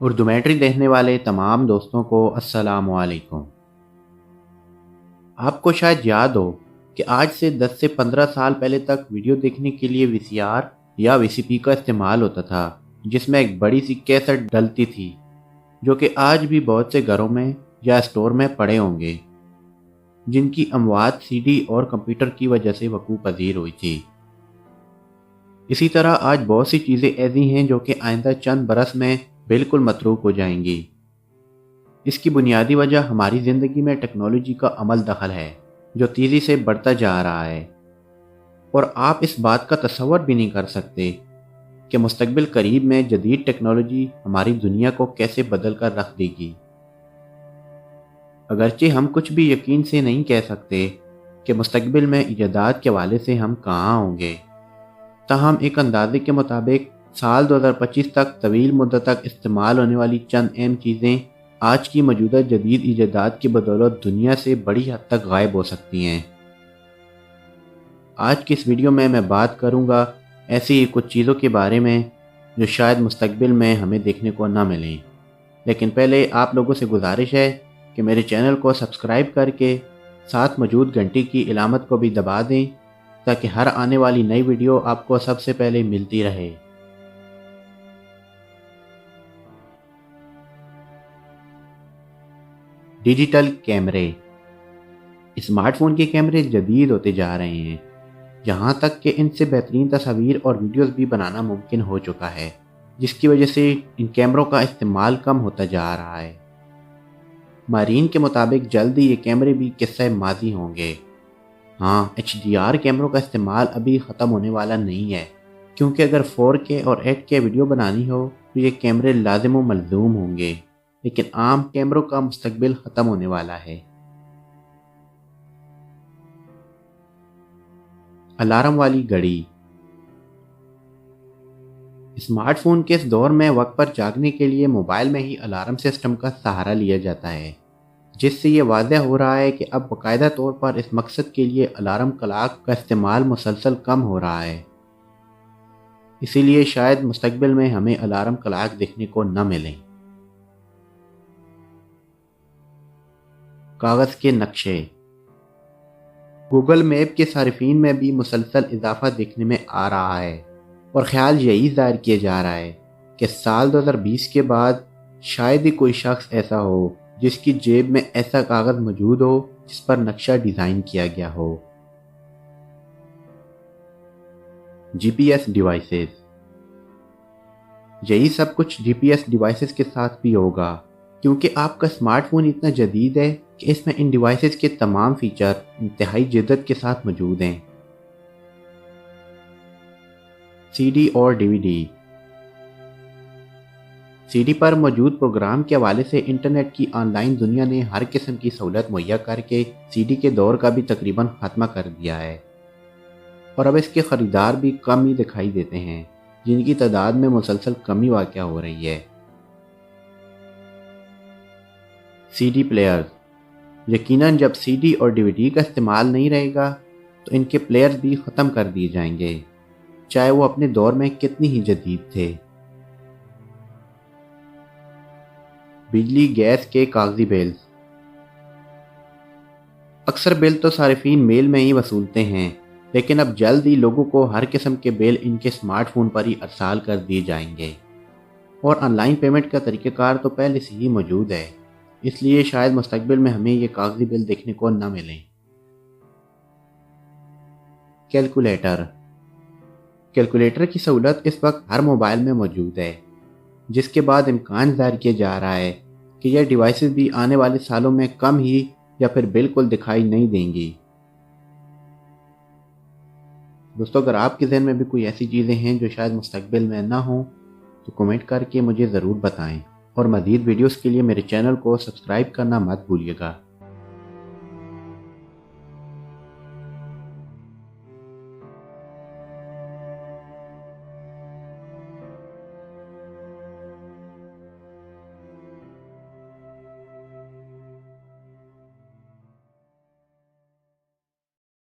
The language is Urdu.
اردومیٹری دیکھنے والے تمام دوستوں کو السلام علیکم۔ آپ کو شاید یاد ہو کہ آج سے 10 سے 15 سال پہلے تک ویڈیو دیکھنے کے لیے وی سی آر یا وی سی پی کا استعمال ہوتا تھا، جس میں ایک بڑی سی کیسٹ ڈلتی تھی، جو کہ آج بھی بہت سے گھروں میں یا اسٹور میں پڑے ہوں گے، جن کی اموات سی ڈی اور کمپیوٹر کی وجہ سے وقوع پذیر ہوئی تھی۔ اسی طرح آج بہت سی چیزیں ایسی ہیں جو کہ آئندہ چند برس میں بالکل متروک ہو جائیں گی۔ اس کی بنیادی وجہ ہماری زندگی میں ٹیکنالوجی کا عمل دخل ہے، جو تیزی سے بڑھتا جا رہا ہے، اور آپ اس بات کا تصور بھی نہیں کر سکتے کہ مستقبل قریب میں جدید ٹیکنالوجی ہماری دنیا کو کیسے بدل کر رکھ دے گی۔ اگرچہ ہم کچھ بھی یقین سے نہیں کہہ سکتے کہ مستقبل میں ایجادات کے حوالے سے ہم کہاں ہوں گے، تاہم ایک اندازے کے مطابق سال 2025 تک طویل مدت تک استعمال ہونے والی چند اہم چیزیں آج کی موجودہ جدید ایجادات کی بدولت دنیا سے بڑی حد تک غائب ہو سکتی ہیں۔ آج کی اس ویڈیو میں بات کروں گا ایسی کچھ چیزوں کے بارے میں جو شاید مستقبل میں ہمیں دیکھنے کو نہ ملیں، لیکن پہلے آپ لوگوں سے گزارش ہے کہ میرے چینل کو سبسکرائب کر کے ساتھ موجود گھنٹی کی علامت کو بھی دبا دیں تاکہ ہر آنے والی نئی ویڈیو آپ کو سب سے پہلے ملتی رہے۔ ڈیجیٹل کیمرے۔ اسمارٹ فون کے کیمرے جدید ہوتے جا رہے ہیں، یہاں تک کہ ان سے بہترین تصاویر اور ویڈیوز بھی بنانا ممکن ہو چکا ہے، جس کی وجہ سے ان کیمروں کا استعمال کم ہوتا جا رہا ہے۔ ماہرین کے مطابق جلد ہی یہ کیمرے بھی قصہ ماضی ہوں گے۔ ہاں، ایچ ڈی آر کیمروں کا استعمال ابھی ختم ہونے والا نہیں ہے، کیونکہ اگر 4K اور 8K ویڈیو بنانی ہو تو یہ کیمرے لازم و ملزوم ہوں گے، لیکن عام کیمروں کا مستقبل ختم ہونے والا ہے۔ الارم والی گھڑی۔ اسمارٹ فون کے اس دور میں وقت پر جاگنے کے لیے موبائل میں ہی الارم سسٹم کا سہارا لیا جاتا ہے، جس سے یہ واضح ہو رہا ہے کہ اب باقاعدہ طور پر اس مقصد کے لیے الارم کلاک کا استعمال مسلسل کم ہو رہا ہے۔ اسی لیے شاید مستقبل میں ہمیں الارم کلاک دیکھنے کو نہ ملیں۔ کاغذ کے نقشے۔ گوگل میپ کے صارفین میں بھی مسلسل اضافہ دیکھنے میں آ رہا ہے، اور خیال یہی ظاہر کیا جا رہا ہے کہ سال 2020 کے بعد شاید ہی کوئی شخص ایسا ہو جس کی جیب میں ایسا کاغذ موجود ہو جس پر نقشہ ڈیزائن کیا گیا ہو۔ جی پی ایس ڈیوائسز۔ یہی سب کچھ جی پی ایس ڈیوائسز کے ساتھ بھی ہوگا، کیونکہ آپ کا اسمارٹ فون اتنا جدید ہے کہ اس میں ان ڈیوائسز کے تمام فیچر انتہائی جدت کے ساتھ موجود ہیں۔ سی ڈی اور D V D. C D پر موجود پروگرام کے حوالے سے انٹرنیٹ کی آن لائن دنیا نے ہر قسم کی سہولت مہیا کر کے سی ڈی کے دور کا بھی تقریباً خاتمہ کر دیا ہے، اور اب اس کے خریدار بھی کم ہی دکھائی دیتے ہیں، جن کی تعداد میں مسلسل کمی واقع ہو رہی ہے۔ C D player. یقیناً جب سی ڈی اور ڈی وی ڈی کا استعمال نہیں رہے گا تو ان کے پلیئرز بھی ختم کر دیے جائیں گے، چاہے وہ اپنے دور میں کتنی ہی جدید تھے۔ بجلی گیس کے کاغذی بلز۔ اکثر بل تو صارفین میل میں ہی وصولتے ہیں، لیکن اب جلد ہی لوگوں کو ہر قسم کے بل ان کے اسمارٹ فون پر ہی ارسال کر دیے جائیں گے، اور آن لائن پیمنٹ کا طریقہ کار تو پہلے سے ہی موجود ہے، اس لیے شاید مستقبل میں ہمیں یہ کاغذی بل دیکھنے کو نہ ملیں۔ کیلکولیٹر۔ کیلکولیٹر کی سہولت اس وقت ہر موبائل میں موجود ہے، جس کے بعد امکان ظاہر کیا جا رہا ہے کہ یہ ڈیوائسز بھی آنے والے سالوں میں کم ہی یا پھر بالکل دکھائی نہیں دیں گی۔ دوستو، اگر آپ کے ذہن میں بھی کوئی ایسی چیزیں ہیں جو شاید مستقبل میں نہ ہوں تو کمنٹ کر کے مجھے ضرور بتائیں، اور مزید ویڈیوز کے لیے میرے چینل کو سبسکرائب کرنا مت بھولیے گا۔